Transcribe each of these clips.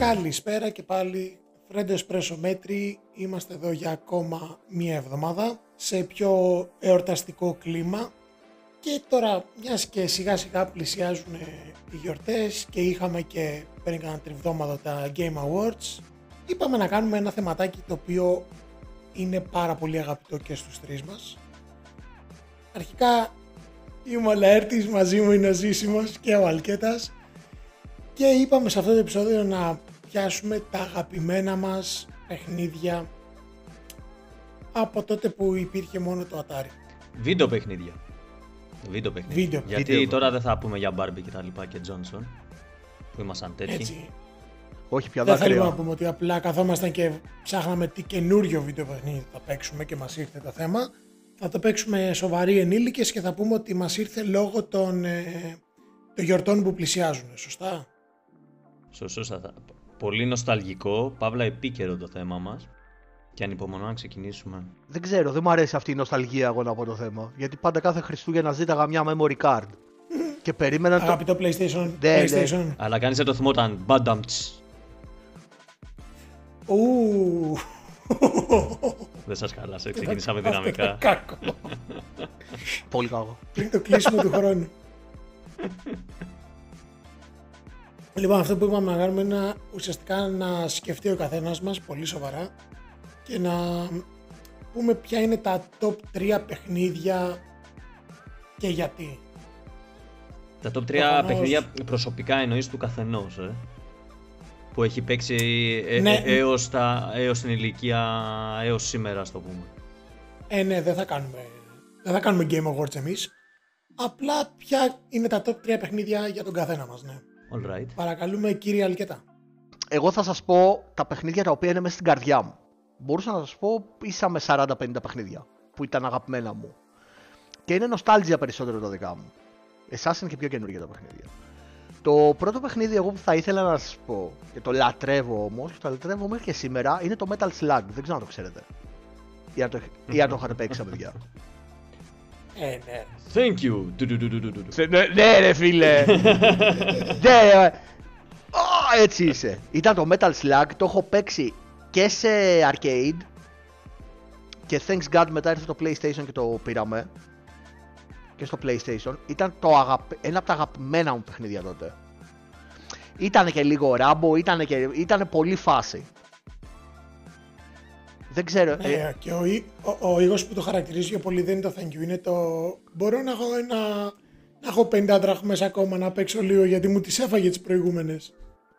Καλησπέρα και πάλι, Φρέντο Εσπρέσο Μέτρη. Είμαστε εδώ για ακόμα μία εβδομάδα σε πιο εορταστικό κλίμα. Και τώρα, μιας και σιγά σιγά πλησιάζουν οι γιορτές και είχαμε και πριν κάνα τριβδόμαδο τα Game Awards, είπαμε να κάνουμε ένα θεματάκι το οποίο είναι πάρα πολύ αγαπητό και στους τρεις μας. Αρχικά είμαι ο Λαέρτης, μαζί μου είναι ο Ζήσιμος και ο Αλκέτας και είπαμε σε αυτό το επεισόδιο να πιάσουμε τα αγαπημένα μας παιχνίδια από τότε που υπήρχε μόνο το Atari. Βίντεο παιχνίδια. Γιατί τώρα δεν θα πούμε για Barbie και τα λοιπά και Johnson που ήμασταν τέτοιοι. Έτσι. Όχι πια Δεν δάκρυα. θέλουμε να πούμε ότι απλά καθόμασταν και ψάχναμε τι καινούριο βίντεο παιχνίδι θα παίξουμε και μας ήρθε το θέμα. Θα το παίξουμε σοβαροί ενήλικες και θα πούμε ότι μας ήρθε λόγω των γιορτών που πλησιάζουν, σωστά. Σωστά. Πολύ νοσταλγικό, παύλα επίκαιρο το θέμα μας. Και ανυπομονώ να ξεκινήσουμε. Δεν ξέρω, δεν μου αρέσει αυτή η νοσταλγία εγώ να πω το θέμα. Γιατί πάντα κάθε Χριστούγεννα ζήταγα μια memory card. Και περίμενα το. Αγαπητό PlayStation. Ναι. PlayStation. Αλλά κανείς δεν το θυμόταν. Μπανταμτς. Ου. Δεν σας χάλασε, ξεκινήσαμε δυναμικά. Κάκο. Πολύ κακό. Πριν το κλείσιμο του χρόνου. Λοιπόν, αυτό που είπαμε να κάνουμε είναι ουσιαστικά να σκεφτεί ο καθένας μας πολύ σοβαρά και να πούμε ποια είναι τα top 3 παιχνίδια και γιατί. Τα top 3 Προφανώς. παιχνίδια προσωπικά εννοείς του καθενός, που έχει παίξει Ναι. έως την ηλικία έως σήμερα, ας το πούμε. Ναι, δεν θα κάνουμε Game Awards εμείς. Απλά ποια είναι τα top 3 παιχνίδια για τον καθένα μας, ναι. All right. Παρακαλούμε, κύριε Αλκετά. Εγώ θα σας πω τα παιχνίδια τα οποία είναι μέσα στην καρδιά μου. Μπορούσα να σας πω ίσα με 40-50 παιχνίδια που ήταν αγαπημένα μου. Και είναι νοστάλγια περισσότερο τα δικά μου. Εσάς είναι και πιο καινούργια τα παιχνίδια. Το πρώτο παιχνίδι εγώ που θα ήθελα να σας πω και το λατρεύω όμως, και το λατρεύω μέχρι και σήμερα, είναι το Metal Slug. Δεν ξέρω αν το ξέρετε. Ή αν το είχατε παίξει τα παιδιά. Ναι. Thank you. Ναι ρε φίλε. Ναι, έτσι είσαι. Ήταν το Metal Slug, το έχω παίξει και σε arcade και thanks God μετά ήρθε το PlayStation και το πήραμε και στο PlayStation. Ήταν ένα από τα αγαπημένα μου παιχνίδια τότε. Ήτανε και λίγο Rambo, ήτανε πολύ φάση. Δεν ξέρω. Ναι, και ο ήχος που το χαρακτηρίζει πιο πολύ δεν είναι το thank you, είναι το μπορώ να έχω 50 δραχμές ακόμα να παίξω λίγο γιατί μου τις έφαγε τις προηγούμενες.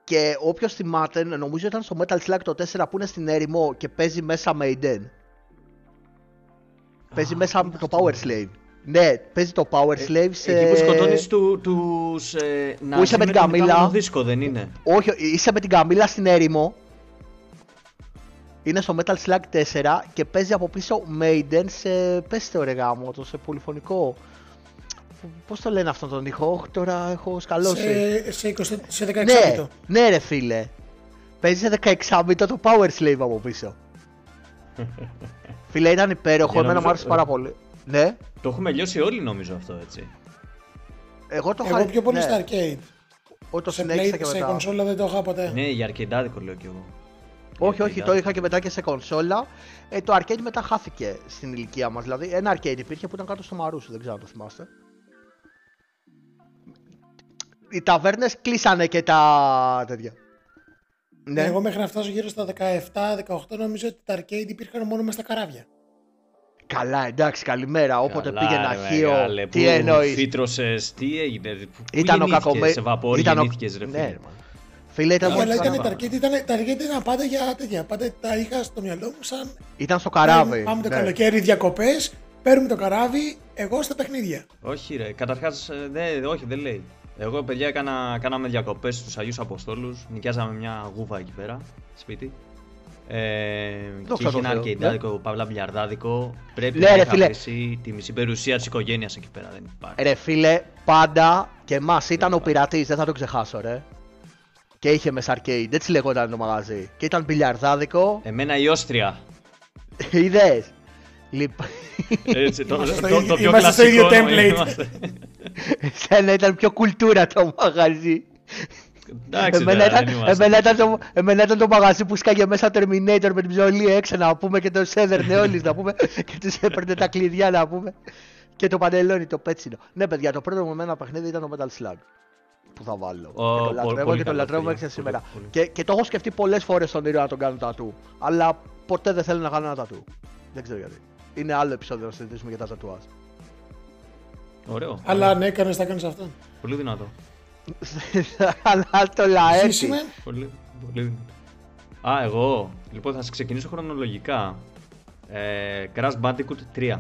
Και όποιος θυμάται, νομίζω ήταν στο Metal Slug το 4 που είναι στην έρημο και παίζει μέσα Maiden. Παίζει μέσα το Power Slave. Ναι, παίζει το Power Slave σε... Εκεί που σκοτώνεις τους Που είσαι με την καμήλα. δίσκο, δεν είναι? Όχι, είσαι με την καμήλα στην έρημο. Είναι στο Metal Slug 4 και παίζει από πίσω Maiden σε... Πες το ρε γάμο, το σε πολυφωνικό. Πώς το λένε αυτόν τον ήχο, τώρα έχω σκαλώσει. Σε 16 Ναι, bit. ναι ρε φίλε. Παίζει σε 16 bit το Power Slave από πίσω. Φίλε, ήταν υπέροχο, εμένα μου άρεσε πάρα πολύ. Ναι. Το έχουμε λιώσει όλοι νομίζω αυτό, έτσι. Εγώ Εγώ πιο πολύ στα arcade. Το Σε συνέχισα και σε μετά. κονσόλα δεν το είχα ποτέ. Ναι, για αρκεντάδικο λέω κι εγώ. Όχι, το είχα και μετά και σε κονσόλα. Το arcade μετά χάθηκε στην ηλικία μας. Δηλαδή, ένα arcade υπήρχε που ήταν κάτω στο Μαρούσι, δεν ξέρω αν το θυμάστε. Οι ταβέρνες κλείσανε και τα τέτοια. Ναι. Εγώ μέχρι να φτάσω γύρω στα 17-18 νομίζω ότι τα arcade υπήρχαν μόνο μες στα καράβια. Καλά, εντάξει, καλημέρα. Όποτε Καλά, πήγαινα ρε, χείο, μεγάλε, τι που εννοείς. Φύτρωσες, τι έγινε, πού Ήταν ο γεννήθηκες, κακομέ- σε βαπόρι ήταν ο- γεννήθηκες ρε ναι. φίλε. Φίλε, ήταν, Αλλά ήταν πάρα. τα arcade ήταν πάντα για τέτοια. Πάντα τα είχα στο μυαλό μου σαν ήταν στο καράβι. πάμε το ναι. καλοκαίρι διακοπές, παίρνουμε το καράβι, εγώ στα παιχνίδια. Όχι ρε, καταρχάς, όχι δεν λέει. Εγώ παιδιά κάναμε διακοπές στους Αγίους Αποστόλους, νοικιάζαμε μια γούβα εκεί πέρα, σπίτι. Και είχε ένα αρκεντάδικο, παύλα μπιλιαρδάδικο. Πρέπει Ναι, να ρε, είχα φίλε. αφήσει τη μισή περιουσία της οικογένειας εκεί πέρα, δεν υπάρχει. Ρε φίλε, πάντα και εμάς ήταν ο πειρατής, δεν θα το ξεχάσω ρε. Και είχε μέσα arcade, έτσι λεγόταν το μαγαζί. Και ήταν μπιλιαρδάδικο, Εμένα η Όστρια. είδες. Έτσι, το Είμαστε πιο είμαστε στο ίδιο κλασικό template. είμαστε. Σαν να ήταν πιο κουλτούρα το μαγαζί. Εντάξει, εμένα ήταν το μαγαζί που σκάγε μέσα Terminator με την ψωλή έξω να πούμε και το έδερνε όλοι να πούμε και τους έπαιρνε τα κλειδιά να πούμε και το πανελόνι, το πέτσινο. Ναι παιδιά, το πρώτο μου εμένα παιχνίδι ήταν το Metal Slug που θα βάλω. Και το λατρεύω μέχρι σήμερα. Και το έχω σκεφτεί πολλές φορές στον ήρωα να τον κάνω τατού, αλλά ποτέ δεν θέλω να κάνω ένα τατού. Δεν ξέρω γιατί. Είναι άλλο επεισόδιο να συζητήσουμε για τα τατουάζ. Ωραίο. Αλλά αν έκανες, θα κάνεις αυτό. Πολύ δυνατό. Αλλά το λαέτι. Ζήσιμε. Πολύ δυνατό. Εγώ. Λοιπόν, θα σας ξεκινήσω χρονολογικά. Crash Bandicoot 3.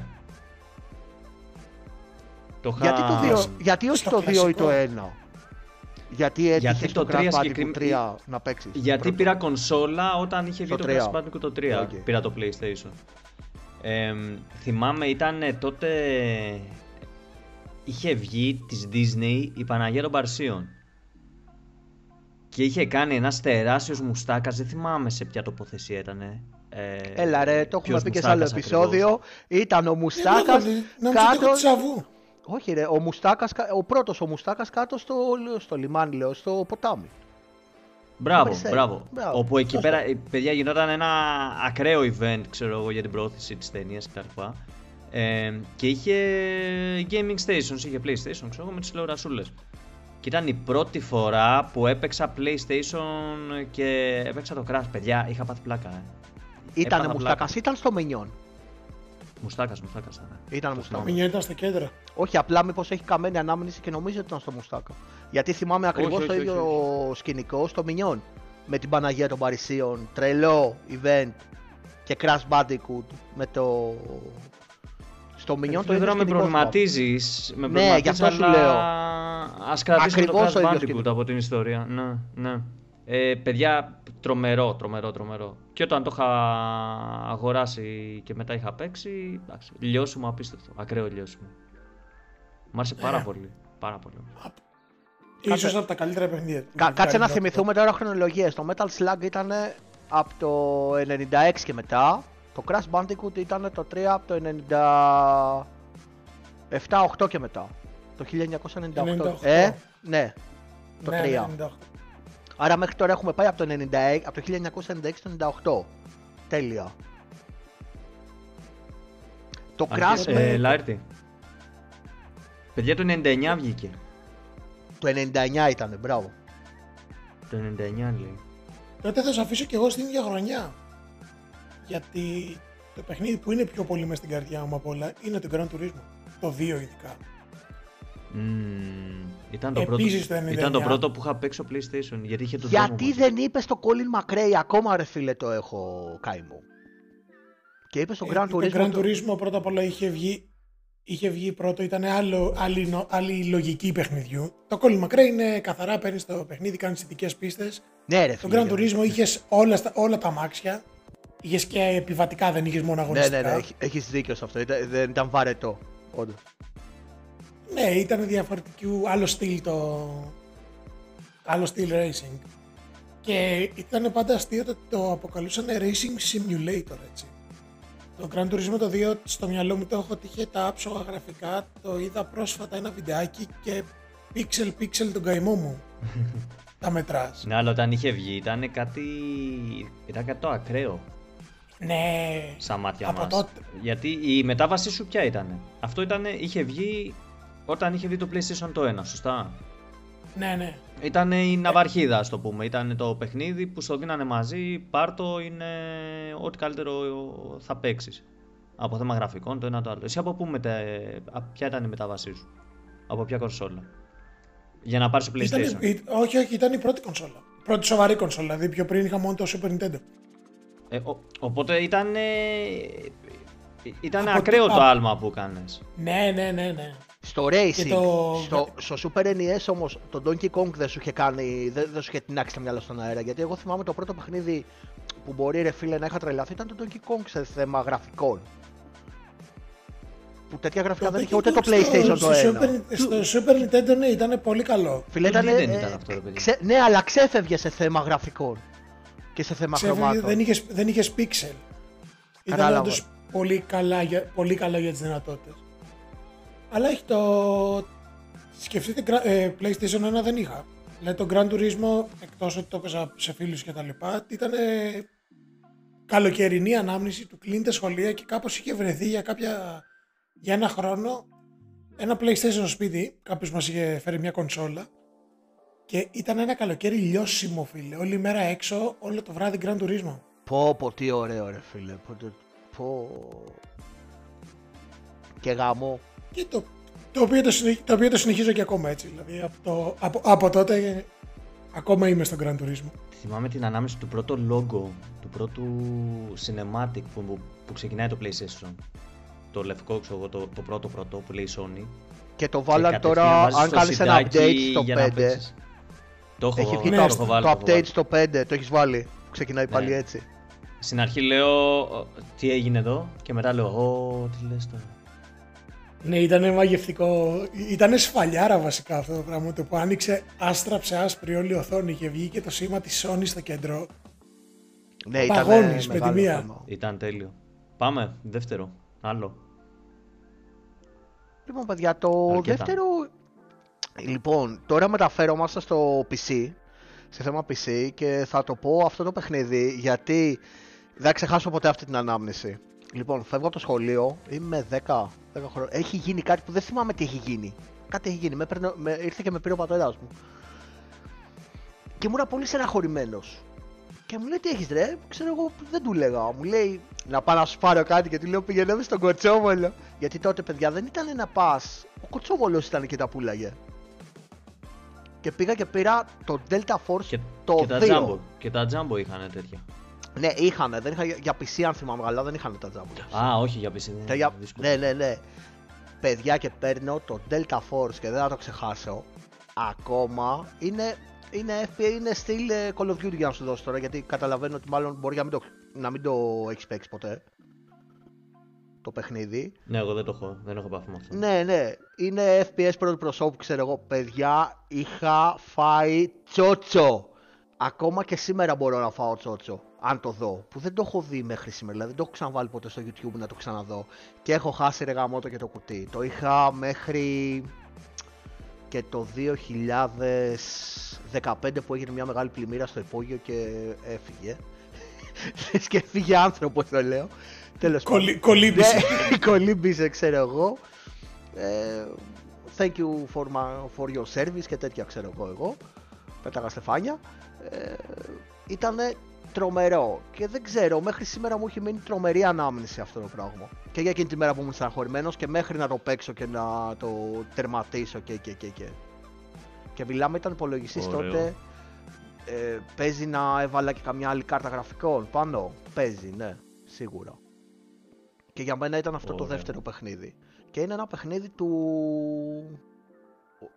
Γιατί όχι το 2 ή το 1? Γιατί έτυχε στο Crash Bandicoot 3 να παίξεις? Γιατί πήρα κονσόλα όταν είχε βγει το Crash Bandicoot το 3. Πήρα το PlayStation. Θυμάμαι ήταν τότε... Είχε βγει της Disney η Παναγία των Παρσίων και είχε κάνει ένας τεράστιος μουστάκας, δεν θυμάμαι σε ποια τοποθεσία ήτανε. Έλα ρε, το έχουμε πει και σε άλλο επεισόδιο. Ήταν ο μουστάκας κάτω... Όχι ρε, ο πρώτος ο μουστάκας κάτω στο λιμάνι, λέω, στο ποτάμι. Μπράβο. Όπου εκεί πέρα, παιδιά, γινόταν ένα ακραίο event, ξέρω εγώ, για την προώθηση της ταινίας κτλ. Και είχε gaming stations, είχε PlayStation, ξέρω, με τις τηλεορασούλες. Και ήταν η πρώτη φορά που έπαιξα PlayStation και έπαιξα το Crash. Παιδιά, είχα πάθει πλάκα. Ήτανε μουστάκας, ήταν στο Minion. Μουστάκας. Ήταν μουστάκας. Το Minion ήταν στο κέντρο. Όχι, απλά μήπως έχει καμένη ανάμνηση και νομίζω ότι ήταν στο μουστάκα. Γιατί θυμάμαι ακριβώς το ίδιο σκηνικό στο Minion. Με την Παναγία των Παρισίων, τρελό event και Crash Bandicoot με το... Στο Minion το ίδιο με προβληματίζεις. Ναι, γι' αυτό σου λέω. Ας κρατήσουμε το Crash Bandicoot από την ιστορία. Ναι. Παιδιά, τρομερό. Και όταν το είχα αγοράσει και μετά είχα παίξει, λιώσιμο απίστευτο, ακραίο λιώσιμο. Μ' άρεσε πάρα πολύ. Ίσως από τα καλύτερα παιχνίδια. Κάτσε να θυμηθούμε τώρα χρονολογίες. Το Metal Slug ήταν από το 96 και μετά. Το Crash Bandicoot ήταν το 3 από το 97-8 και μετά. Το 1998. Ναι. Το 3. 98. Άρα μέχρι τώρα έχουμε πάει από το 1996 στο 98. Τέλεια. Το Crash... Λάρτη. Παιδιά, το 99 βγήκε. Το 99 ήτανε, μπράβο. Το 99 λέει. Τότε θα σας αφήσω και εγώ στην ίδια χρονιά. Γιατί το παιχνίδι που είναι πιο πολύ μες στην καρδιά μου από όλα είναι το Gran Turismo. Το 2 ειδικά. Ήταν το πρώτο που είχα παίξει στο PlayStation. Γιατί δεν είπες το Colin McRae? Ακόμα ρε φίλε το έχω καημό. Και είπες το Gran Turismo. Το Gran Turismo πρώτα απ' όλα είχε βγει πρώτο, ήταν άλλη λογική παιχνιδιού. Το Colin McRae είναι καθαρά, παίρνεις το παιχνίδι, κάνεις ειδικές πίστες. Ναι, ρε, το Gran Turismo είχες όλα τα αμάξια. Είχες και επιβατικά, δεν είχες μόνο αγωνιστικά. Ναι, έχεις δίκιο σε αυτό. Δεν ήταν βαρετό, όντως. Ναι, ήταν διαφορετικού, άλλο στυλ racing. Και ήταν πάντα αστείο ότι το αποκαλούσαν racing simulator, έτσι. Το Gran Turismo το 2 στο μυαλό μου το έχω ότι είχε τα άψογα γραφικά, το είδα πρόσφατα ένα βιντεάκι και pixel τον καημό μου. Τα μετράς. Ναι, αλλά όταν είχε βγει ήταν κάτι το ακραίο. Ναι. Στα μάτια μας. Τότε. Γιατί η μετάβασή σου ποια ήταν? Αυτό είχε βγει όταν είχε βγει το PlayStation το 1, σωστά? Ναι. Ήταν η ναυαρχίδα, ας το πούμε. Ήταν το παιχνίδι που στο δίνανε μαζί, πάρτο, είναι ό,τι καλύτερο θα παίξεις. Από θέμα γραφικών, το ένα το άλλο. Εσύ από πού ποια ήταν η μετάβασή σου? Από ποια κονσόλα? Για να πάρεις το PlayStation. Όχι, ήταν η πρώτη κονσόλα. Πρώτη σοβαρή κονσόλα, δηλαδή πιο πριν είχα μόνο το Super Nintendo. Οπότε ήταν ακραίο το άλμα που κάνεις. Ναι. Στο Racing, στο Super NES όμως, το Donkey Kong δεν σου είχε τεινάξει τα μυαλά στον αέρα. Γιατί εγώ θυμάμαι το πρώτο παιχνίδι που μπορεί ρε φίλε να είχα τρελαθεί ήταν το Donkey Kong σε θέμα γραφικών. Που τέτοια γραφικά δεν είχε ούτε το PlayStation το 1. Στο Super Nintendo ναι, ήταν πολύ καλό. Φίλε, δεν ήταν αυτό, παιδί. Ναι, αλλά ξέφευγε σε θέμα γραφικών και σε θέμα χρωμάτων. Δεν είχες pixel. Ήταν όντως πολύ καλά για τις δυνατότητες. Αλλά έχει το... Σκεφτείτε, PlayStation 1 δεν είχα. Δηλαδή το Gran Turismo, εκτός ότι το έπαιζα σε φίλους και τα λοιπά, ήταν καλοκαιρινή ανάμνηση του, κλείνει τα σχολεία και κάπως είχε βρεθεί για ένα χρόνο ένα PlayStation στο σπίτι, κάποιος μας είχε φέρει μια κονσόλα και ήταν ένα καλοκαίρι λιώσιμο, φίλε, όλη μέρα έξω, όλο το βράδυ Gran Turismo. Πω, τι ωραίο ρε φίλε, πω. Και γάμο. Και το οποίο το συνεχίζω και ακόμα έτσι, δηλαδή από τότε ακόμα είμαι στο Gran Turismo. Θυμάμαι την ανάμεση του πρώτου logo, του πρώτου cinematic που ξεκινάει το PlayStation. Το λευκό, ξέρω, το πρώτο που λέει Sony. Και το βάλαν τώρα, αν κάνεις ένα update στο 5. Το έχω έχει βγει το update στο 5, το έχεις βάλει. Ξεκινάει πάλι έτσι. Στην αρχή λέω τι έγινε εδώ και μετά λέω τι λες τώρα. Ναι, ήταν μαγευτικό. Ήταν σφαλιάρα βασικά αυτό το πράγμα. Το που άνοιξε, άστραψε άσπρη όλη η οθόνη και βγήκε το σήμα της Sony στο κέντρο. Ναι, παγώνεις με τη μία. Θέμα. Ήταν τέλειο. Πάμε, δεύτερο. Άλλο. Λοιπόν, παιδιά, το δεύτερο. Λοιπόν, τώρα μεταφέρομαστε στο PC. Σε θέμα PC και θα το πω αυτό το παιχνίδι γιατί δεν θα ξεχάσω ποτέ αυτή την ανάμνηση. Λοιπόν, φεύγω από το σχολείο, είμαι 10 χρόνια. Έχει γίνει κάτι που δεν θυμάμαι τι έχει γίνει. Κάτι έχει γίνει. Ήρθε και με πήρε ο πατέρας μου. Και ήμουν πολύ στεναχωρημένος. Και μου λέει τι έχεις ρε, ξέρω εγώ δεν του λέγα. Μου λέει να πάω να σου πάρω κάτι και του λέω πηγαίνουμε στον Κοτσόβολο. Γιατί τότε παιδιά δεν ήταν να πας. Ο Κοτσόβολος ήταν και τα πουλάγε. Και πήγα και πήρα το Delta Force και, το και 2. Και τα Jumbo είχαν τέτοια. Ναι, είχαν, δεν είχα, για PC αν θυμάμαι καλά, δεν είχαν τα Jumbo. Α, όχι για PC, ναι. Παιδιά και παίρνω το Delta Force και δεν θα το ξεχάσω. Ακόμα είναι FP, είναι στυλ Call of Duty για να σου δώσω τώρα, γιατί καταλαβαίνω ότι μάλλον μπορεί να μην το έχεις παίξει ποτέ το παιχνίδι. Ναι, εγώ δεν έχω επαφή με αυτό. Ναι, είναι FPS πρώτου προσώπου, ξέρω εγώ. Παιδιά, είχα φάει τσότσο. Ακόμα και σήμερα μπορώ να φάω τσότσο, αν το δω, που δεν το έχω δει μέχρι σήμερα, δηλαδή δεν το έχω ξαναβάλει ποτέ στο YouTube να το ξαναδώ. Και έχω χάσει ρε γαμώτο και το κουτί. Το είχα μέχρι και το 2015 που έγινε μια μεγάλη πλημμύρα στο υπόγειο και έφυγε. Και έφυγε άνθρωπος το λέω. Τέλος πάντων. Κολύμπησε. Κολύμπησε, ξέρω εγώ. Thank you for your service και τέτοια, ξέρω εγώ. Πέταγα στεφάνια. Ήτανε τρομερό και δεν ξέρω, μέχρι σήμερα μου έχει μείνει τρομερή ανάμνηση αυτό το πράγμα. Και για εκείνη τη μέρα που ήμουν στεναχωρημένος και μέχρι να το παίξω και να το τερματίσω και. Και μιλάμε, ήταν υπολογιστής τότε. Παίζει να έβαλα και καμιά άλλη κάρτα γραφικών πάνω. Παίζει, ναι, σίγουρα. Και για μένα ήταν αυτό το δεύτερο παιχνίδι. Και είναι ένα παιχνίδι του...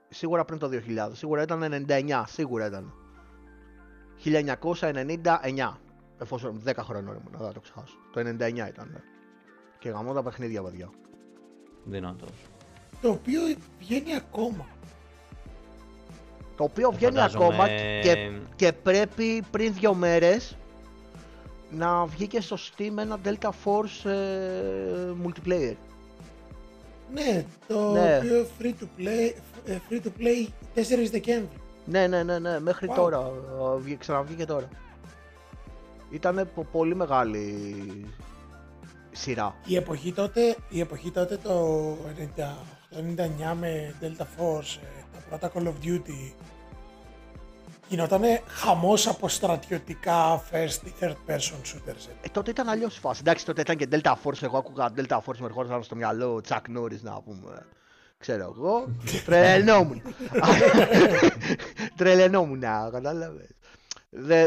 Σίγουρα πριν το 2000, σίγουρα ήταν 99, σίγουρα ήταν. 1999, εφόσον 10 χρονών ήμουν, δεν θα το ξεχάσω. Το 99 ήταν. Και γαμώ τα παιχνίδια, παιδιά. Δυνατός. Το οποίο βγαίνει ακόμα. Το οποίο βγαίνει ακόμα και πρέπει πριν 2 μέρες να βγει και στο Steam ένα Delta Force multiplayer. Ναι, το οποίο free to play 4 Δεκέμβρη. Ναι, μέχρι τώρα, ξαναβγήκε τώρα. Ήτανε πολύ μεγάλη σειρά. Η εποχή τότε το 98-99 με Delta Force, τα πρώτα Call of Duty, γινότανε χαμός από στρατιωτικά first ή third person shooters. Τότε ήταν αλλιώς η φάση. Εντάξει, τότε ήταν και Delta Force, εγώ άκουγα Delta Force, με ερχόταν στο μυαλό Chuck Norris να πούμε. Ξέρω εγώ, τρελαινόμουν, κατάλαβες.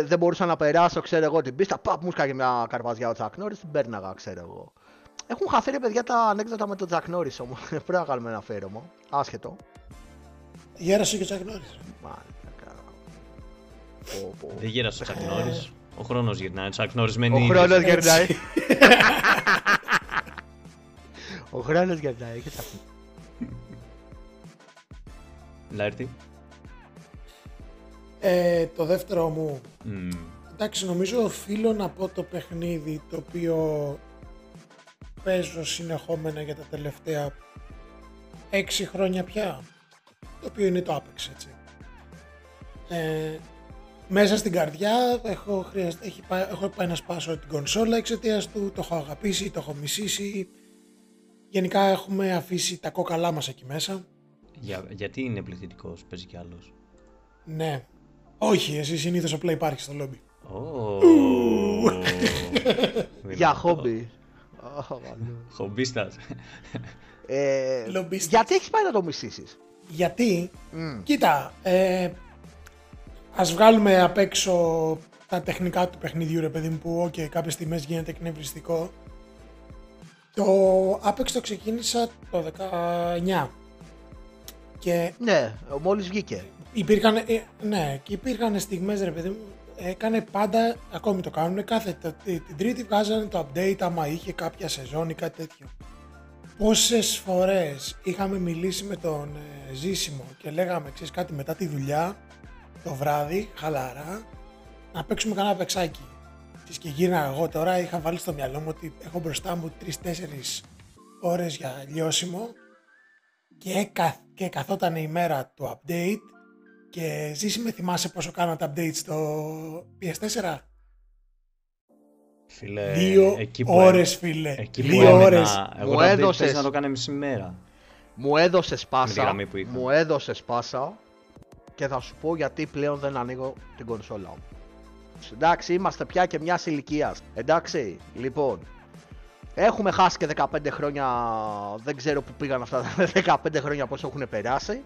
Δεν μπορούσα να περάσω, ξέρω εγώ, την πίστα, μου σκάγε μια καρβαζιά ο Chuck Norris, την πέρναγα, ξέρω εγώ. Έχουν χαθεί ρε παιδιά τα ανέκδοτα με τον Chuck Norris όμως, πρέπει να κάνουμε ένα αφιέρωμα, άσχετο. Γέρασε και ο Chuck Norris. Δεν γέρασε ο Chuck Norris, ο χρόνος γυρνάει, ο Chuck Norris μένει... Ο χρόνος γυρνάει. Ο χρόνος γυρνάει, έχεις αυτό. Λάιρτη. Το δεύτερο μου, εντάξει, νομίζω οφείλω να πω το παιχνίδι το οποίο παίζω συνεχόμενα για τα τελευταία 6 χρόνια πια, το οποίο είναι το Apex, έτσι. Μέσα στην καρδιά έχω πάει να σπάσω την κονσόλα εξαιτίας του, το έχω αγαπήσει, το έχω μισήσει. Γενικά έχουμε αφήσει τα κόκαλά μας εκεί μέσα. Γιατί είναι πληθυντικός, παίζει κι άλλος? Ναι. Όχι, εσύ συνήθως απλά υπάρχεις στο λόμπι. Για χόμπι. Χομπίστας. Γιατί έχεις πάει να το μισήσεις? Γιατί, κοίτα, ας βγάλουμε απ' έξω τα τεχνικά του παιχνιδιού, ρε παιδί μου, που κάποιες στιγμές γίνεται εκνευριστικό. Το Apex το ξεκίνησα το 19 και ναι, μόλις βγήκε. Υπήρχαν στιγμές, ρε παιδί μου, έκανε πάντα, ακόμη το κάνουν, την Τρίτη βγάζανε το update άμα είχε κάποια σεζόν ή κάτι τέτοιο. Πόσες φορές είχαμε μιλήσει με τον Ζήσιμο και λέγαμε, ξέρεις κάτι, μετά τη δουλειά το βράδυ, χαλαρά, να παίξουμε κανένα παίξάκι. Και γύρνα εγώ τώρα, είχα βάλει στο μυαλό μου ότι έχω μπροστά μου 3-4 ώρες για λιώσιμο και καθόταν η μέρα του update. Και Ζήσιμε, θυμάσαι πόσο κάνω τα update στο PS4? Φίλε, 2 ώρες, φίλε. 2 ώρες. Εγώ το update να το κάνει μισή μέρα. Μου έδωσες πάσα και θα σου πω γιατί πλέον δεν ανοίγω την κονσόλα μου. Εντάξει, είμαστε πια και μιας ηλικίας. Εντάξει, λοιπόν, έχουμε χάσει και 15 χρόνια, δεν ξέρω που πήγαν αυτά τα 15 χρόνια, πόσο έχουν περάσει.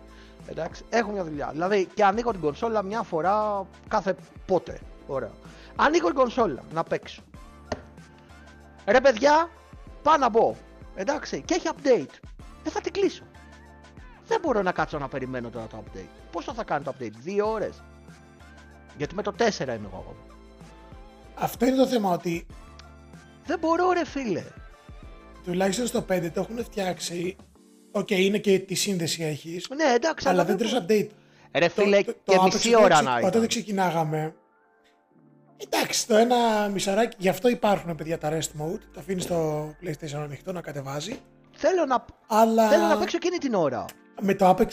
Εντάξει, έχω μια δουλειά. Δηλαδή, και ανοίγω την κονσόλα μια φορά κάθε πότε. Ωραία. Ανοίγω την κονσόλα να παίξω. Ρε παιδιά, πάω να μπω. Εντάξει, και έχει update. Δεν θα την κλείσω. Δεν μπορώ να κάτσω να περιμένω τώρα το update. Πόσο θα κάνει το update, 2 ώρες? Γιατί με το 4 είμαι εγώ. Αυτό είναι το θέμα, ότι δεν μπορώ, ρε φίλε. Τουλάχιστον στο 5 το έχουν φτιάξει. Είναι και τη σύνδεση έχεις. Ναι, εντάξει, αλλά δεν τρως update. Ρε φίλε, και μισή ώρα να είναι. Όταν δεν ξεκινάγαμε. Εντάξει, το ένα μισαράκι. Γι' αυτό υπάρχουν, παιδιά, τα rest mode. Τα αφήνεις στο PlayStation ανοιχτό να κατεβάζει. Θέλω να παίξω εκείνη την ώρα. Με το Apex.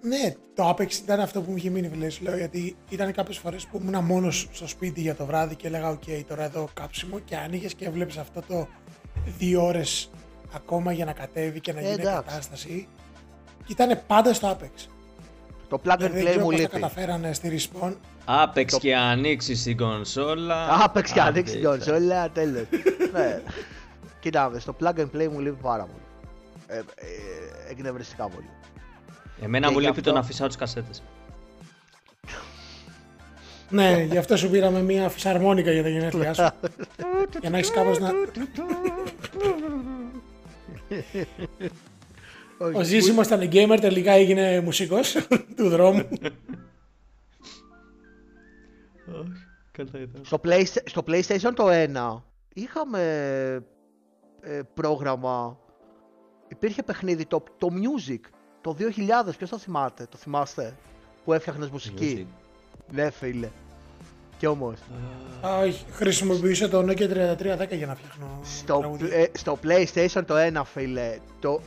Ναι, το Apex ήταν αυτό που μου είχε μείνει, βλέπεις, λέω, γιατί ήταν κάποιες φορές που ήμουν μόνος στο σπίτι για το βράδυ και έλεγα «ΟΚ, τώρα εδώ κάψιμο», και άνοιγες και έβλεπες αυτό το 2 ώρες ακόμα για να κατέβει και να γίνει κατάσταση. Και ήταν πάντα στο Apex. Το plug and play μου λείπει. Δεν καταφέρανε στη Respawn. Apex και ανοίξεις την κονσόλα. Apex και ανοίξεις την κονσόλα, τέλος. Ναι. Κοίτα, στο plug and play μου λείπει πάρα πολύ. Εκνευριστικά πολύ. Εμένα μου λείπει το να αφήσω τις κασέτες. Ναι, γι' αυτό σου πήραμε μια φυσαρμόνικα για τα γενέθλιά σου. Για να έχεις κάπως να... Ο Ζήσιμος ήταν gamer, τελικά έγινε μουσικός του δρόμου. Στο PlayStation το 1 είχαμε πρόγραμμα, υπήρχε παιχνίδι, το Music, το 2000, ποιος το θυμάται, το θυμάστε, που έφτιαχνες μουσική? Ναι, φίλε. Κι όμως όχι, χρησιμοποιήσα το Nokia 3310 για να φτιάχνω στο PlayStation το 1, φίλε,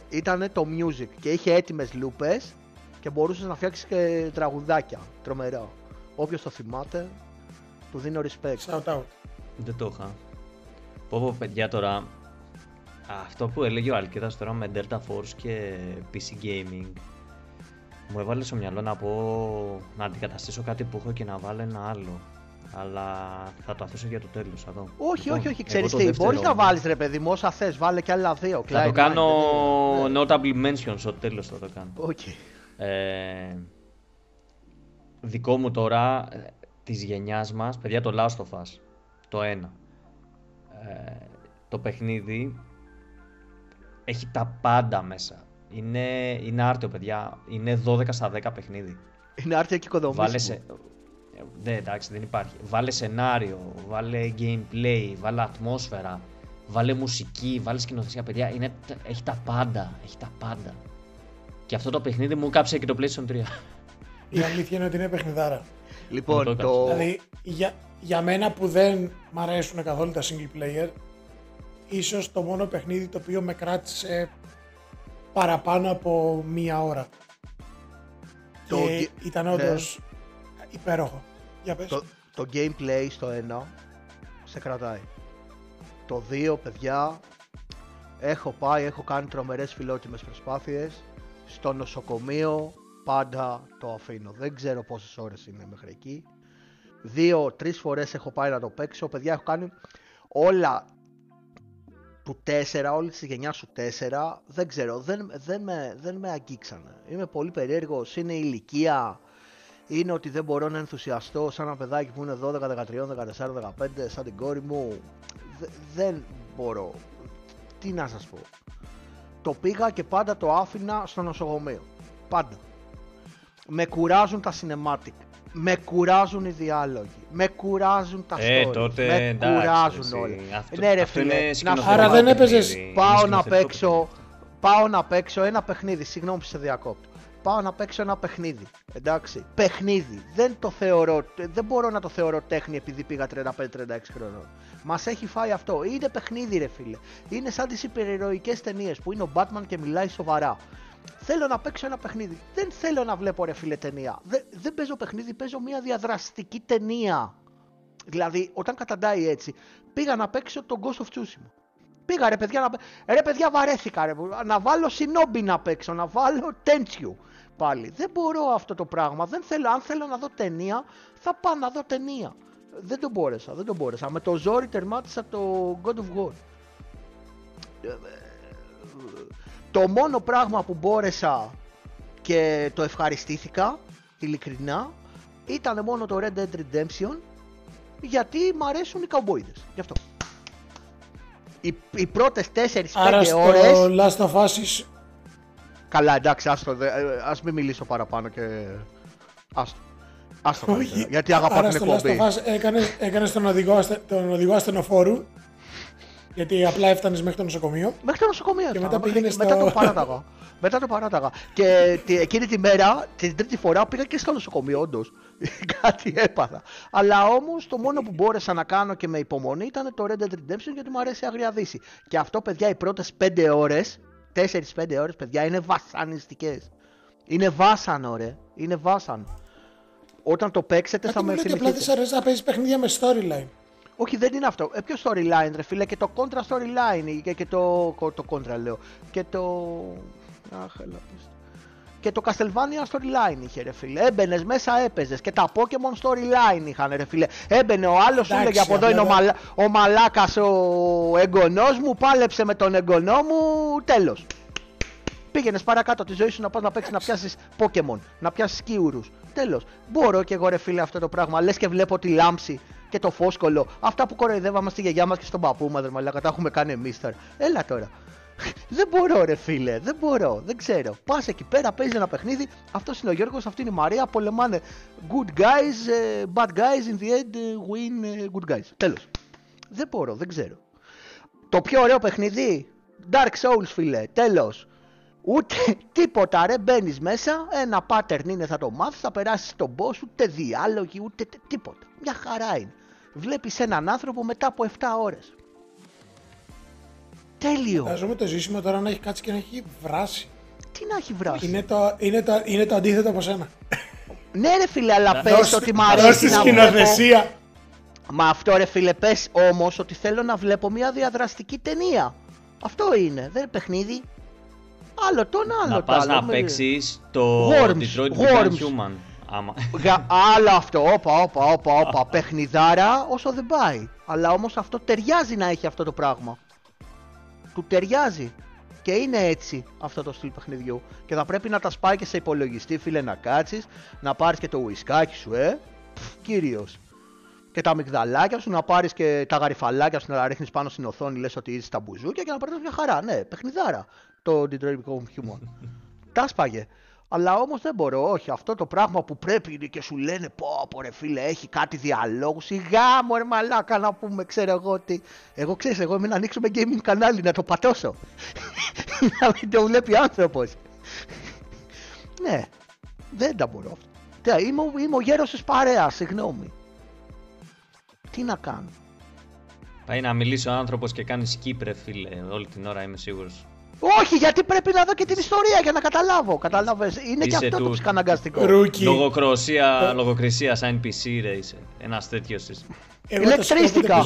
ήταν το Music και είχε έτοιμες λούπες και μπορούσες να φτιάξεις και τραγουδάκια. Τρομερό. Όποιος το θυμάται, του δίνω respect. Shout out. Δεν το είχα. Πω παιδιά, τώρα αυτό που έλεγε ο Αλκίδας τώρα με Delta Force και PC Gaming μου έβαλε στο μυαλό να πω να αντικαταστήσω κάτι που έχω και να βάλω ένα άλλο. Αλλά θα το αφήσω για το τέλος εδώ. Όχι, ξέρεις τι, μπορείς να βάλεις, ρε παιδί μου, όσα θες, βάλε και άλλα 2. Θα το κάνω notable mention στο τέλος, θα το κάνω. Okay. Δικό μου τώρα, της γενιάς μας, παιδιά, το Last of Us, το 1. Το παιχνίδι έχει τα πάντα μέσα. Είναι άρτιο, παιδιά, είναι 12 στα 10 παιχνίδι. Είναι άρτιο και οικοδομήσιμο. Ναι, εντάξει, δεν υπάρχει. Βάλε σενάριο, βάλε gameplay, βάλε ατμόσφαιρα, βάλε μουσική, βάλε σκηνοθεσία, παιδιά. Έχει τα πάντα. Και αυτό το παιχνίδι μου κάψε και το PlayStation 3. Η αλήθεια είναι ότι είναι παιχνιδάρα. Λοιπόν, Δηλαδή, για μένα που δεν μ' αρέσουν καθόλου τα single player, ίσως το μόνο παιχνίδι το οποίο με κράτησε παραπάνω από μία ώρα. Και ήταν όντως υπέροχο. Για πες. Το gameplay στο 1 σε κρατάει. Το 2, παιδιά, έχω κάνει τρομερές φιλότιμες προσπάθειες. Στο νοσοκομείο πάντα το αφήνω. Δεν ξέρω πόσες ώρες είναι μέχρι εκεί. 2-3 φορές έχω πάει να το παίξω. Παιδιά, έχω κάνει όλα του 4, όλη τη γενιά σου 4. Δεν ξέρω, δεν με αγγίξανε. Είμαι πολύ περίεργος, είναι η ηλικία. Είναι ότι δεν μπορώ να ενθουσιαστώ σαν ένα παιδάκι που είναι 12, 13, 14, 15, σαν την κόρη μου. Δεν μπορώ. Τι να σας πω. Το πήγα και πάντα το άφηνα στο νοσοκομείο. Πάντα. Με κουράζουν τα cinematic. Με κουράζουν οι διάλογοι. Με κουράζουν τα stories. Τότε, με εντάξει, κουράζουν όλα. Ναι ρε φίλε. Άρα δεν έπαιζες. Πάω να παίξω ένα παιχνίδι. Συγγνώμη που σε διακόπτω. Πάω να παίξω ένα παιχνίδι. Εντάξει. Παιχνίδι. Δεν μπορώ να το θεωρώ τέχνη επειδή πήγα 35-36 χρονών. Μας έχει φάει αυτό. Είναι παιχνίδι ρε φίλε. Είναι σαν τις υπερηρωικές ταινίες που είναι ο Batman και μιλάει σοβαρά. Θέλω να παίξω ένα παιχνίδι. Δεν θέλω να βλέπω ρε φίλε ταινία. Δεν παίζω παιχνίδι, παίζω μια διαδραστική ταινία. Δηλαδή όταν καταντάει έτσι, πήγα να παίξω το Ghost of Tsushima. Πήγα ρε παιδιά βαρέθηκα ρε. Να βάλω Shinobi να παίξω, να βάλω Tenchu πάλι. Δεν μπορώ αυτό το πράγμα. Δεν θέλω, αν θέλω να δω ταινία, θα πάω να δω ταινία. Δεν το μπόρεσα. Με το ζόρι τερμάτισα το God of War. Το μόνο πράγμα που μπόρεσα και το ευχαριστήθηκα, ειλικρινά, ήταν μόνο το Red Dead Redemption, γιατί μ' αρέσουν οι καουμπόιδες. Γι' αυτό. Οι πρώτες 4-5 ώρες... Άρα στο Last of Us... Καλά, εντάξει, ας μην μιλήσω παραπάνω και... Άστο γιατί αγαπάω την εκπομπή. Άρα στο Last of Us έκανες τον οδηγό ασθενοφόρου, γιατί απλά έφτανες μέχρι το νοσοκομείο. Μέχρι το νοσοκομείο και μετά το παράταγα. Μετά το παράταγα. Και εκείνη τη μέρα, την τρίτη φορά, πήγα και στο νοσοκομείο, όντως. Κάτι έπαθα. Αλλά όμως το μόνο που μπόρεσα να κάνω και με υπομονή ήταν το Red Dead Redemption, γιατί μου αρέσει η Αγρία Δύση. Και αυτό, παιδιά, οι πρώτες 5 ώρες, 4-5 ώρες, παιδιά, είναι βασανιστικές. Είναι βάσανο, ρε. Είναι βάσανο. Όταν το παίξετε θα με θυμηθείτε. Και απλά δεν αρέσει να παίζεις παιχνίδια με storyline. Όχι, δεν είναι αυτό. Ποιο storyline, ρε φίλε, και το contra storyline και το contra λέω. Και το... Και το Castlevania storyline είχε, ρε φίλε. Έμπαινες μέσα, έπαιζες. Και τα Pokemon storyline είχαν, ρε φίλε. Έμπαινε ο άλλος, σου έλεγε από εδώ είναι ο μαλάκας ο εγγονός μου, πάλεψε με τον εγγονό μου, τέλος. Πήγαινες παρακάτω τη ζωή σου να πας να παίξεις, να πιάσεις Pokemon, να πιάσεις Kyurus. Τέλος. Μπορώ και εγώ, ρε φίλε, αυτό το πράγμα. Λες και βλέπω τη λάμψη και το φόσκολο. Αυτά που κοροϊδεύαμε στη γιαγιά μας και στον παππού μας, ρε μαλάκα, τα έχουμε κάνει εμείς τώρα. Έλα τώρα. Δεν μπορώ, ρε φίλε, δεν μπορώ, δεν ξέρω. Πας εκεί πέρα, παίζει ένα παιχνίδι. Αυτός είναι ο Γιώργος, αυτή είναι η Μαρία. Πολεμάνε good guys, bad guys, in the end win good guys. Τέλος. Δεν μπορώ, δεν ξέρω. Το πιο ωραίο παιχνίδι, Dark Souls, φίλε, τέλος. Ούτε τίποτα, ρε, μπαίνεις μέσα, ένα pattern είναι, θα το μάθεις, θα περάσεις τον boss, ούτε διάλογοι, ούτε τίποτα. Μια χαρά είναι. Βλέπεις έναν άνθρωπο μετά από 7 ώρες. Τέλειο. Φανταζόμαι το ζήσιμο τώρα να έχει κάτσει και να έχει βράσει. Τι να έχει βράσει. Είναι το αντίθετο από σένα. Ναι ρε φίλε, αλλά πες ότι μ' αρέσει να σκηνοθεσία. Μα αυτό ρε φίλε, πες όμως ότι θέλω να βλέπω μια διαδραστική ταινία. Αυτό είναι, δεν είναι παιχνίδι. Άλλο το άλλο. Να πας να παίξεις το Detroit Become Human. Άλλο αυτό, όπα, παιχνιδάρα όσο δεν πάει. Αλλά όμως αυτό ταιριάζει να έχει αυτό το πράγμα. Του ταιριάζει. Και είναι έτσι αυτό το στυλ παιχνιδιού. Και θα πρέπει να τα σπάει και σε υπολογιστή, φίλε, να κάτσεις, να πάρεις και το ουισκάκι σου, κύριος. Και τα αμυγδαλάκια σου, να πάρεις και τα γαριφαλάκια σου, να τα ρίχνεις πάνω στην οθόνη, λες ότι είσαι στα μπουζούκια και να παίρνεις μια χαρά. Ναι, παιχνιδάρα το Detroit Become Human. Τα σπάγε. Αλλά όμως δεν μπορώ, όχι, αυτό το πράγμα που πρέπει και σου λένε πω ρε φίλε, έχει κάτι διαλόγου, σιγά μου ρε μαλάκα να πούμε, ξέρω εγώ τι. Εγώ ξέρεις, εγώ είμαι να ανοίξουμε gaming κανάλι, να το πατώσω. Να μην το βλέπει άνθρωπος. Ναι, δεν τα μπορώ. Είμαι ο γέρος της παρέας, συγγνώμη. Τι να κάνω. Πάει να μιλήσει ο άνθρωπος και κάνει skip ρε φίλε, όλη την ώρα είμαι σίγουρος. Όχι, γιατί πρέπει να δω και την ιστορία για να καταλάβω. Κατάλαβες, είναι και αυτό το ψυχαναγκαστικό. Λογοκρισία σαν NPC ρε είσαι. Ένας τέτοιος είσαι. Ηλεκτρίστηκα.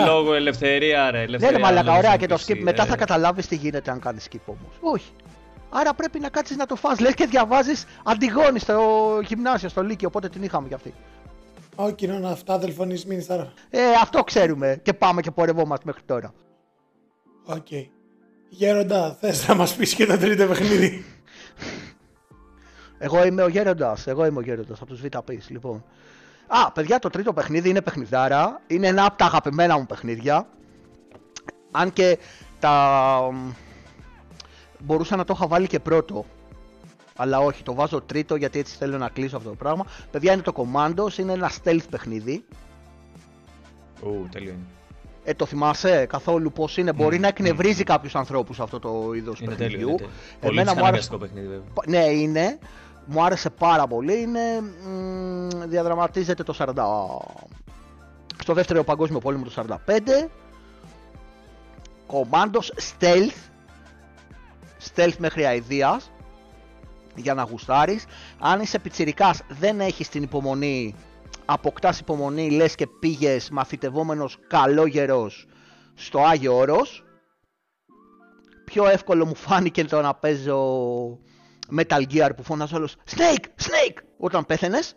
Λόγω ελευθερία ρε. Ναι ρε μαλακα, ωραία και το skip. Μετά θα καταλάβεις τι γίνεται αν κάνεις skip όμως. Όχι. Άρα πρέπει να κάτσεις να το φας. Λες και διαβάζεις Αντιγόνη στο γυμνάσιο, στο Λύκειο, οπότε την είχαμε κι αυτή. Όχι, είναι αυτά δελφονισμοί τώρα. Αυτό ξέρουμε και πάμε και πορευόμαστε μέχρι τώρα. Οκ. Γέροντα, θες να μας πεις και το τρίτο παιχνίδι? Εγώ είμαι ο Γέροντας, από τους Β' λοιπόν. Παιδιά, το τρίτο παιχνίδι είναι παιχνιδάρα. Είναι ένα από τα αγαπημένα μου παιχνίδια. Αν και μπορούσα να το είχα βάλει και πρώτο. Αλλά όχι, το βάζω τρίτο γιατί έτσι θέλω να κλείσω αυτό το πράγμα. Παιδιά, είναι το Commandos, είναι ένα stealth παιχνίδι. Τέλειο είναι. Το θυμάσαι καθόλου πώς είναι? Μπορεί να εκνευρίζει κάποιους ανθρώπους αυτό το είδος παιχνιδιού. Πολύ ψυχαναγκαστικό παιχνίδι βέβαια. Ναι, είναι. Μου άρεσε πάρα πολύ. Διαδραματίζεται στο δεύτερο παγκόσμιο πόλεμο του 45. Commandos stealth μέχρι αηδίας. Για να γουστάρεις. Αν είσαι πιτσιρικάς, δεν έχεις την υπομονή, αποκτάς υπομονή, λες και πήγες μαθητευόμενος καλόγερος στο Άγιο Όρος. Πιο εύκολο μου φάνηκε το να παίζω Metal Gear που φώναζε όλος Snake όταν πέθαινες.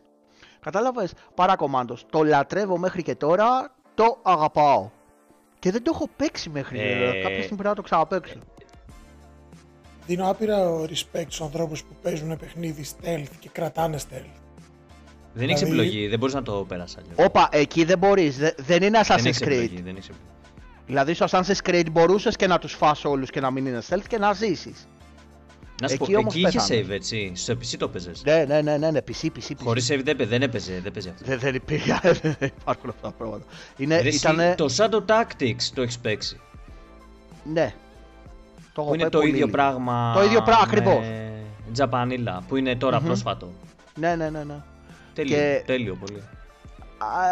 Κατάλαβες? Παρά Commandos. Το λατρεύω μέχρι και τώρα, το αγαπάω. Και δεν το έχω παίξει μέχρι τώρα. Κάποια στιγμή πρέπει να το ξαναπαίξω. Δίνω άπειρα respect στους ανθρώπους που παίζουν παιχνίδι stealth και κρατάνε stealth. Δεν έχεις επιλογή, δεν μπορείς να το πέρασεις. Όπα, εκεί δεν μπορείς, δεν είναι Assassin's Creed. Δηλαδή στο Assassin's Creed μπορούσες και να τους φας όλους και να μην είναι stealth και να ζήσεις. Να σου πω, εκεί είχε save έτσι, στο PC το παίζες. Ναι, PC. Χωρίς save δεν έπαιζε αυτό. Δεν υπήρχε, δεν υπάρχουν αυτά τα πράγματα. Το Shadow Tactics το έχεις παίξει. Ναι. Που είναι το ίδιο πράγμα. Το ίδιο πράγμα, ακριβώς. Τζαπανίλα, που είναι τώρα πρόσφατο. Ναι. Τέλειο πολύ.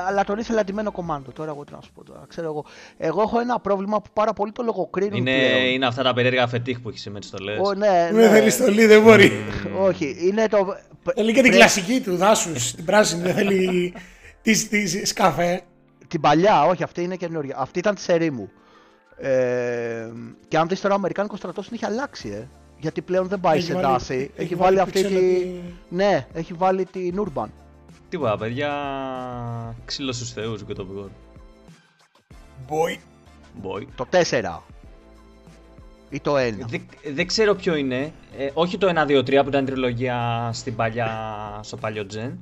Αλλά τον ήθελα αντιμένο Commando. Τώρα εγώ τι να σου πω τώρα. Ξέρω εγώ έχω ένα πρόβλημα που πάρα πολύ το λογοκρίνουν. Είναι αυτά τα περίεργα φετίχ που έχεις με τις στολές. Ναι. Δεν θέλει στολή, δεν μπορεί. Όχι, είναι το. Θέλει και την κλασική του δάσους, την πράσινη. Δεν θέλει τη σκαφέ. Την παλιά, όχι, αυτή είναι καινούργια. Αυτή ήταν τη ερήμου. Και αν δεις τώρα ο Αμερικάνικος στρατός την έχει αλλάξει, γιατί πλέον δεν πάει σε τάση. Έχει βάλει αυτή τη. Ναι, έχει βάλει την Urban. Τίποτα παιδιά, ξύλο στους θεούς και το πηγόρ. Boy. Το 4 ή το 1. Δεν ξέρω ποιο είναι. Όχι το 1, 2, 3 που ήταν τριλογία στο παλιό gen.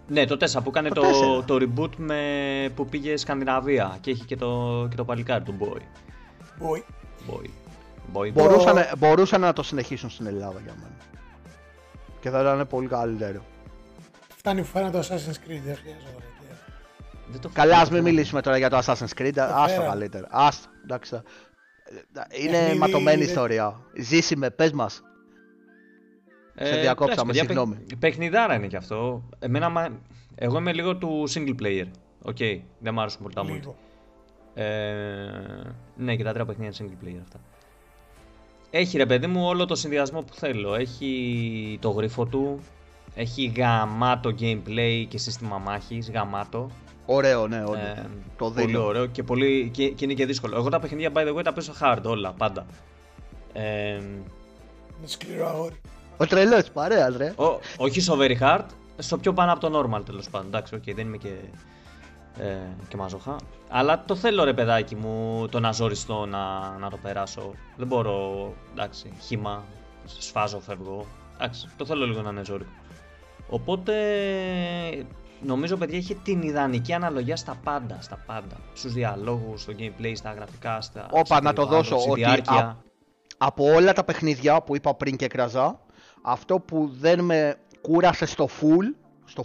Ναι, το 4 που έκανε το reboot που πήγε Σκανδιναβία και έχει και το παλικάρι του Boy. Μπορούσαν να το συνεχίσουν στην Ελλάδα για μένα. Και θα ήταν πολύ καλύτερο. Φτάνει που φέρνει το Assassin's Creed, δεν χρειάζεται. Καλά, ας μην μιλήσουμε τώρα για το Assassin's Creed, άστο καλύτερα. Άστο, εντάξει. Είναι ματωμένη ιστορία. Ζήσιμε, πες μας. Σε διακόψαμε, συγγνώμη. Παιχνιδάρα είναι κι αυτό. Εγώ είμαι λίγο του single player. Δεν μ' άρεσουν πολύ τα multi. Ναι, και τα τρία παιχνίδια είναι single player αυτά. Έχει ρε παιδί μου όλο το συνδυασμό που θέλω. Έχει το γρίφο του. Έχει γαμάτο gameplay και σύστημα μάχης. Γαμάτο. Ωραίο, ναι, το δίνω. Πολύ ωραίο και είναι και δύσκολο. Εγώ τα παιχνίδια by the way τα παίζω hard όλα, πάντα. Είναι σκληρό αγόρι. Ο τρελός, παρέας ρε. Όχι στο very hard, στο πιο πάνω από το normal τέλος πάντων. Εντάξει, δεν είμαι και μαζοχά. Αλλά το θέλω ρε παιδάκι μου, το να ζοριστώ να το περάσω. Δεν μπορώ, εντάξει, χύμα, σφάζω, φεύγω. Εντάξει, το θέλω λίγο να είναι ζόρικο. Οπότε νομίζω παιδιά έχει την ιδανική αναλογία στα πάντα. Στους διαλόγους, στο gameplay, στα γραφικά, να το δώσω στη ότι διάρκεια. Από όλα τα παιχνίδια που είπα πριν και κραζά, αυτό που δεν με κούρασε στο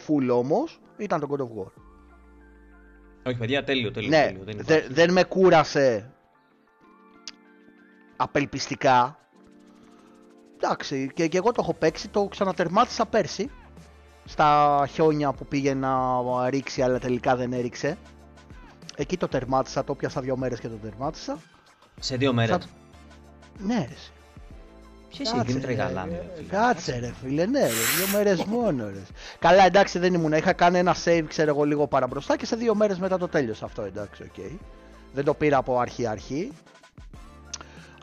full όμως, ήταν το God of War. Όχι παιδιά, τέλειο. Ναι, δεν με κούρασε απελπιστικά. Εντάξει, και εγώ το έχω παίξει, το ξανατερμάτισα πέρσι. Στα χιόνια που πήγε να ρίξει, αλλά τελικά δεν έριξε. Εκεί το τερμάτισα, το πιάσα 2 μέρες και το τερμάτισα. Σε 2 μέρες. Ναι, ρε. Ποιες οι Δήμητρα Γαλάνη? Κάτσε ρε φίλε, ναι ρε, 2 μέρες μόνο ρε. Καλά, εντάξει, δεν ήμουν, είχα κάνει ένα save, ξέρω εγώ, λίγο παραμπροστά και σε 2 μέρες μετά το τέλειωσα αυτό, εντάξει, οκ. Δεν το πήρα από αρχή.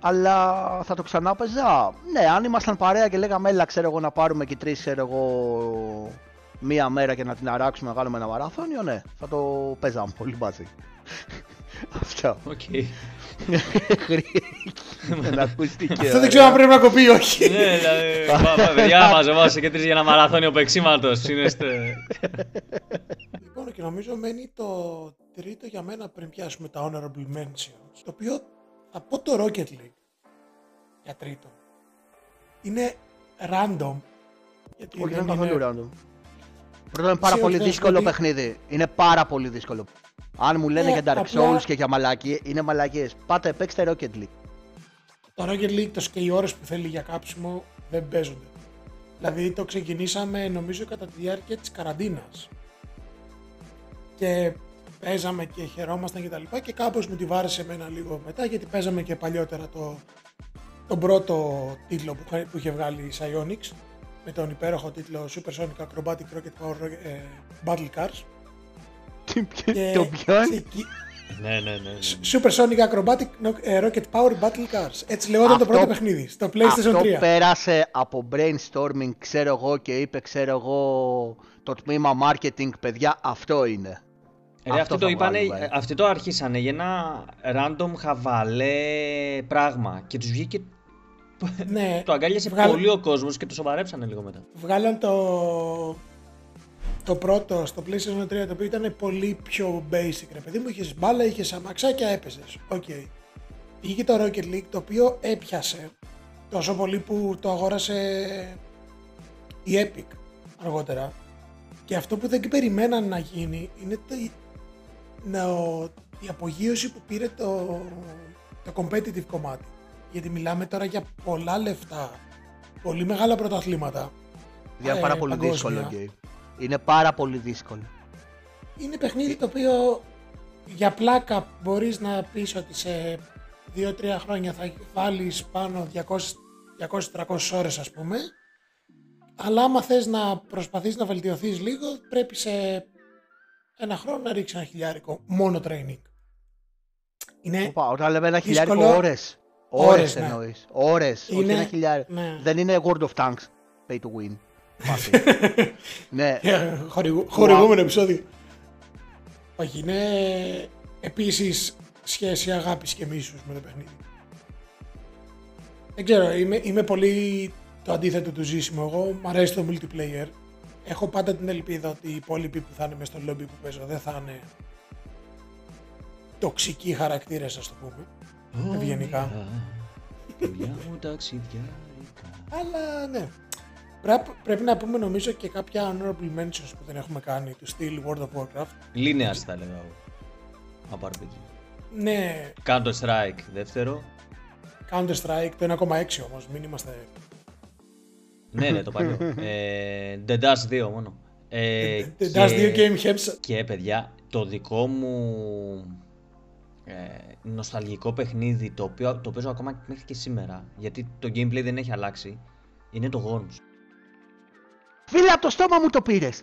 Αλλά θα το ξανά παίζα. Ναι, αν ήμασταν παρέα και λέγαμε έλα, ξέρω εγώ, να πάρουμε και 3, ξέρω εγώ, μία μέρα και να την αράξουμε να κάνουμε ένα μαραθώνιο, ναι, θα το παίζαμε πολύ μαζί. Αυτό. Οκ. Δεν ακούστηκε. Αυτό δεν ξέρω αν πρέπει να κοπεί ή όχι. Ναι, δηλαδή, παιδιά, μαζευόμαστε και 3 για ένα μαραθώνιο παίξηματος. Λοιπόν, και νομίζω μένει το τρίτο για μένα πριν πιάσουμε τα honorable mentions. Το οποίο θα πω το Rocket League για τρίτο. Είναι random. Γιατί όχι, δεν είναι καθόλου random. Πρώτα είναι πάρα πολύ δύσκολο παιχνίδι. Είναι πάρα πολύ δύσκολο. Αν μου λένε για Dark Souls και για μαλακίες, είναι μαλακίες. Πάτε, παίξτε Rocket League. Το Rocket League, και οι ώρες που θέλει για κάψιμο δεν παίζονται. Δηλαδή το ξεκινήσαμε νομίζω κατά τη διάρκεια της καραντίνας. Και παίζαμε και χαιρόμασταν και τα λοιπά και κάπως μου τη βάρεσε εμένα λίγο μετά γιατί παίζαμε και παλιότερα τον πρώτο τίτλο που είχε βγάλει η Psyonix με τον υπέροχο τίτλο Super Sonic Acrobatic Rocket Power Battle Cars. Το ποιον? Ναι. Super Sonic Acrobatic Rocket Power Battle Cars. Έτσι λεγόταν το πρώτο παιχνίδι στο PlayStation 3. Αυτό πέρασε από brainstorming, ξέρω εγώ, και είπε, ξέρω εγώ, το τμήμα marketing, παιδιά, αυτό είναι. Αυτό το είπανε, αυτοί το αρχίσανε για ένα random χαβαλέ πράγμα και τους βγήκε. Ναι, το αγκάλιασε πολύ ο κόσμος και το σοβαρέψανε λίγο μετά. Βγάλαν το πρώτο στο PlayStation 3, το οποίο ήταν πολύ πιο basic, ρε παιδί μου, είχες μπάλα, είχες αμαξάκια, έπαιζες. Οκ. Βγήκε το Rocket League, το οποίο έπιασε τόσο πολύ που το αγόρασε η Epic αργότερα. Και αυτό που δεν περιμέναν να γίνει είναι η απογείωση που πήρε το competitive κομμάτι. Γιατί μιλάμε τώρα για πολλά λεφτά, πολύ μεγάλα πρωταθλήματα. Είναι πάρα πολύ δύσκολο game. Είναι πάρα πολύ δύσκολο. Είναι παιχνίδι το οποίο για πλάκα μπορείς να πεις ότι σε 2-3 χρόνια θα βάλεις πάνω 200-300 ώρες ας πούμε, αλλά άμα θες να προσπαθείς να βελτιωθείς λίγο πρέπει σε ένα χρόνο να ρίξεις ένα χιλιάρικο μόνο training. Είναι όταν λέμε ένα χιλιάρικο ώρες. Ώρες εννοείς. Ώρες, όχι ένα χιλιάρικο. Ναι. Δεν είναι World of Tanks pay to win. Ναι. Χορηγούμενο επεισόδιο. Όχι, είναι επίσης σχέση αγάπης και μίσους με το παιχνίδι. Δεν ξέρω, είμαι πολύ το αντίθετο του ζήσιμο εγώ. Μ' αρέσει το multiplayer. Έχω πάντα την ελπίδα ότι οι υπόλοιποι που θα είναι μες στο lobby που παίζω δεν θα είναι τοξικοί χαρακτήρες, ας το πούμε. Ευγενικά. Αλλά ναι. Πρέπει να πούμε νομίζω και κάποια honorable mentions που δεν έχουμε κάνει του στυλ World of Warcraft. Lineage θα έλεγα εγώ. Από RPG. Ναι. Counter Strike δεύτερο. Counter Strike το 1,6 όμως, μην είμαστε... Ναι, το παλιό. The Dash 2 μόνο. The Dash 2 Game Heads. Και παιδιά, το δικό μου νοσταλγικό παιχνίδι, το οποίο το παίζω ακόμα μέχρι και σήμερα, γιατί το gameplay δεν έχει αλλάξει, είναι το Worms. Φίλε, από το στόμα μου το πήρες.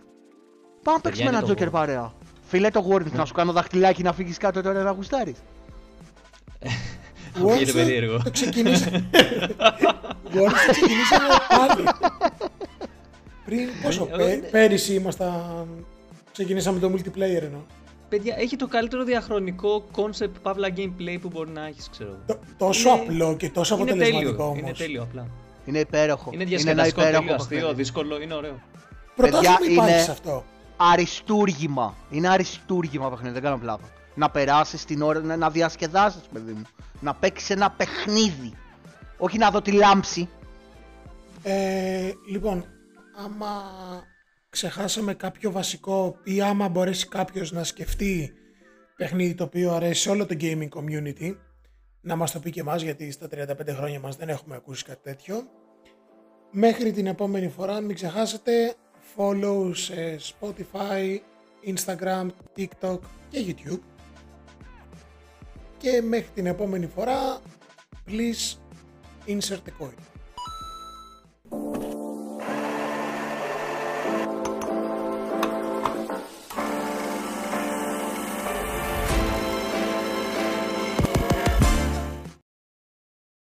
Πάμε να παίξουμε ένα Joker παρέα. Φίλε, το Worms, να σου κάνω δαχτυλάκι να φύγεις κάτω τώρα να γουστάρεις. Βγήκε περίεργο. Το ξεκινήσαμε. Worms το ξεκινήσαμε πάλι. Πριν πόσο, πέρυσι ξεκινήσαμε το multiplayer εννοώ. Παιδιά, έχει το καλύτερο διαχρονικό concept παύλα gameplay που μπορεί να έχεις, ξέρω. Τόσο απλό και τόσο αποτελεσματικό όμως. Είναι τέλειο απλά. Είναι υπέροχο. Είναι διασκεδαστικό, τέλειο, αστείο, δύσκολο, είναι ωραίο. Πρωτάθλημα υπάρχει σε αυτό. Αριστούργημα. Είναι αριστούργημα παιχνίδι, δεν κάνω πλάκα. Να περάσεις την ώρα, να διασκεδάσεις, παιδί μου. Να παίξεις ένα παιχνίδι. Όχι να δω τη λάμψη. Λοιπόν, άμα ξεχάσαμε κάποιο βασικό ή άμα μπορέσει κάποιος να σκεφτεί παιχνίδι το οποίο αρέσει σε όλο το gaming community, να μας το πει και εμάς, γιατί στα 35 χρόνια μας δεν έχουμε ακούσει κάτι τέτοιο. Μέχρι την επόμενη φορά μην ξεχάσετε follow σε Spotify, Instagram, TikTok και YouTube. Και μέχρι την επόμενη φορά, please insert a coin.